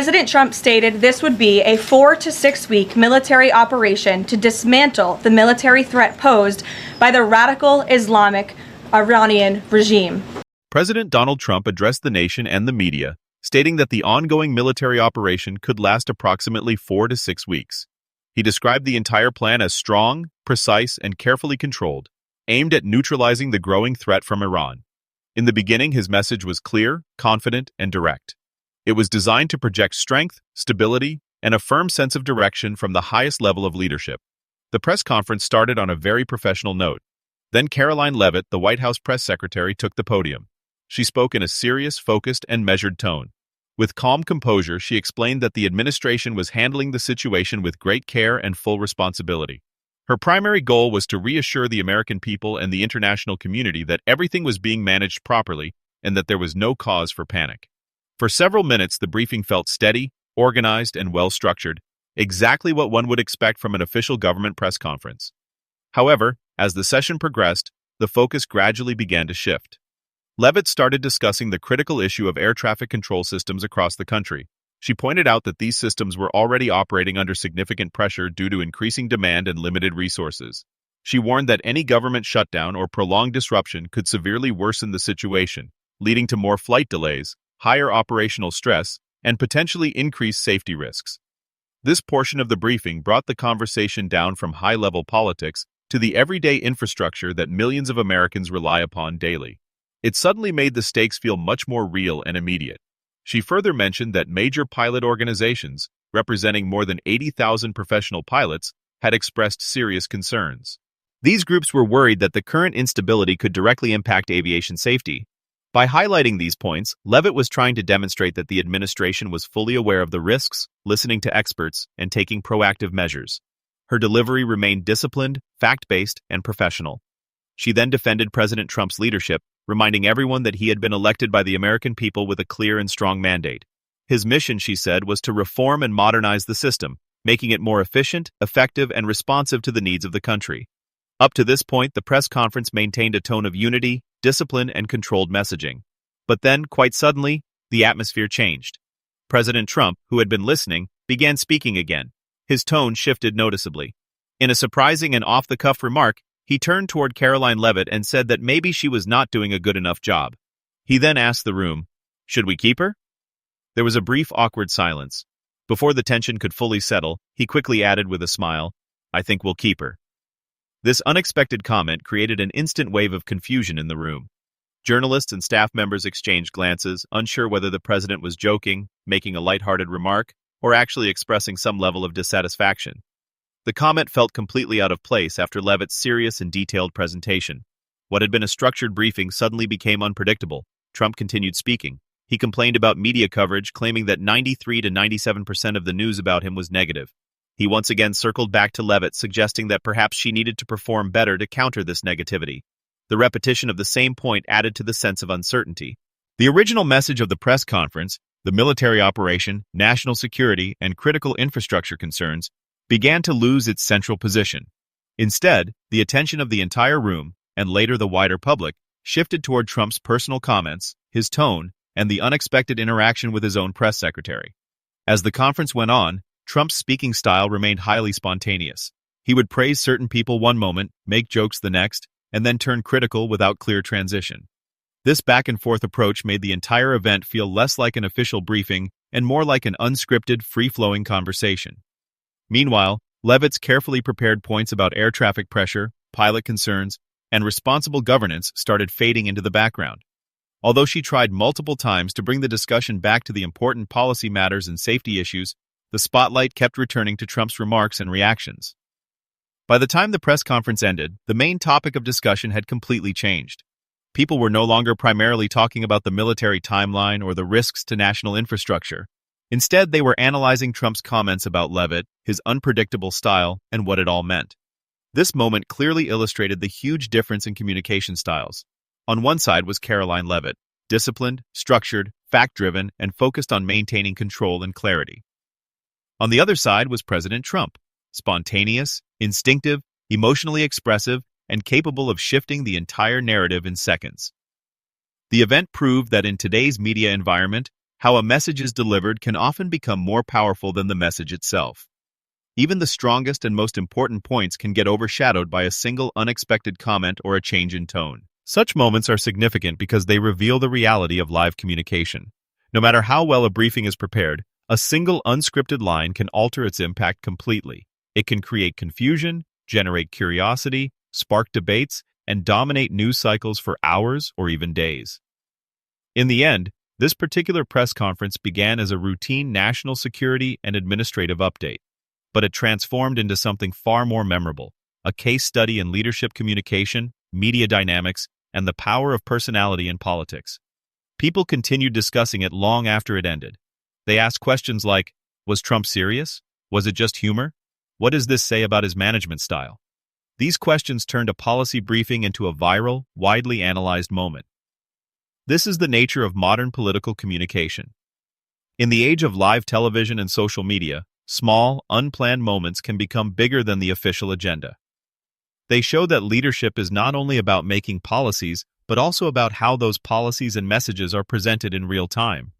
President Trump stated this would be a 4 to 6 week military operation to dismantle the military threat posed by the radical Islamic Iranian regime. President Donald Trump addressed the nation and the media, stating that the ongoing military operation could last approximately 4 to 6 weeks. He described the entire plan as strong, precise, and carefully controlled, aimed at neutralizing the growing threat from Iran. In the beginning, his message was clear, confident, and direct. It was designed to project strength, stability, and a firm sense of direction from the highest level of leadership. The press conference started on a very professional note. Then Karoline Leavitt, the White House press secretary, took the podium. She spoke in a serious, focused, and measured tone. With calm composure, she explained that the administration was handling the situation with great care and full responsibility. Her primary goal was to reassure the American people and the international community that everything was being managed properly and that there was no cause for panic. For several minutes, the briefing felt steady, organized, and well-structured, exactly what one would expect from an official government press conference. However, as the session progressed, the focus gradually began to shift. Leavitt started discussing the critical issue of air traffic control systems across the country. She pointed out that these systems were already operating under significant pressure due to increasing demand and limited resources. She warned that any government shutdown or prolonged disruption could severely worsen the situation, leading to more flight delays, higher operational stress, and potentially increased safety risks. This portion of the briefing brought the conversation down from high-level politics to the everyday infrastructure that millions of Americans rely upon daily. It suddenly made the stakes feel much more real and immediate. She further mentioned that major pilot organizations, representing more than 80,000 professional pilots, had expressed serious concerns. These groups were worried that the current instability could directly impact aviation safety. By highlighting these points, Leavitt was trying to demonstrate that the administration was fully aware of the risks, listening to experts, and taking proactive measures. Her delivery remained disciplined, fact-based, and professional. She then defended President Trump's leadership, reminding everyone that he had been elected by the American people with a clear and strong mandate. His mission, she said, was to reform and modernize the system, making it more efficient, effective, and responsive to the needs of the country. Up to this point, the press conference maintained a tone of unity, discipline, and controlled messaging. But then, quite suddenly, the atmosphere changed. President Trump, who had been listening, began speaking again. His tone shifted noticeably. In a surprising and off-the-cuff remark, he turned toward Karoline Leavitt and said that maybe she was not doing a good enough job. He then asked the room, "Should we keep her?" There was a brief, awkward silence. Before the tension could fully settle, he quickly added with a smile, "I think we'll keep her." This unexpected comment created an instant wave of confusion in the room. Journalists and staff members exchanged glances, unsure whether the president was joking, making a lighthearted remark, or actually expressing some level of dissatisfaction. The comment felt completely out of place after Leavitt's serious and detailed presentation. What had been a structured briefing suddenly became unpredictable. Trump continued speaking. He complained about media coverage, claiming that 93 to 97% of the news about him was negative. He once again circled back to Leavitt, suggesting that perhaps she needed to perform better to counter this negativity. The repetition of the same point added to the sense of uncertainty. The original message of the press conference, the military operation, national security, and critical infrastructure concerns, began to lose its central position. Instead, the attention of the entire room, and later the wider public, shifted toward Trump's personal comments, his tone, and the unexpected interaction with his own press secretary. As the conference went on, Trump's speaking style remained highly spontaneous. He would praise certain people one moment, make jokes the next, and then turn critical without clear transition. This back-and-forth approach made the entire event feel less like an official briefing and more like an unscripted, free-flowing conversation. Meanwhile, Leavitt's carefully prepared points about air traffic pressure, pilot concerns, and responsible governance started fading into the background. Although she tried multiple times to bring the discussion back to the important policy matters and safety issues, the spotlight kept returning to Trump's remarks and reactions. By the time the press conference ended, the main topic of discussion had completely changed. People were no longer primarily talking about the military timeline or the risks to national infrastructure. Instead, they were analyzing Trump's comments about Leavitt, his unpredictable style, and what it all meant. This moment clearly illustrated the huge difference in communication styles. On one side was Karoline Leavitt, disciplined, structured, fact-driven, and focused on maintaining control and clarity. On the other side was President Trump, spontaneous, instinctive, emotionally expressive, and capable of shifting the entire narrative in seconds. The event proved that in today's media environment, How a message is delivered can often become more powerful than the message itself. Even the strongest and most important points can get overshadowed by a single unexpected comment or a change in tone. Such moments are significant because they reveal the reality of live communication. No matter how well a briefing is prepared, a single unscripted line can alter its impact completely. It can create confusion, generate curiosity, spark debates, and dominate news cycles for hours or even days. In the end, this particular press conference began as a routine national security and administrative update, but it transformed into something far more memorable, a case study in leadership communication, media dynamics, and the power of personality in politics. People continued discussing it long after it ended. They asked questions like, was Trump serious? Was it just humor? What does this say about his management style? These questions turned a policy briefing into a viral, widely analyzed moment. This is the nature of modern political communication. In the age of live television and social media, small, unplanned moments can become bigger than the official agenda. They show that leadership is not only about making policies, but also about how those policies and messages are presented in real time.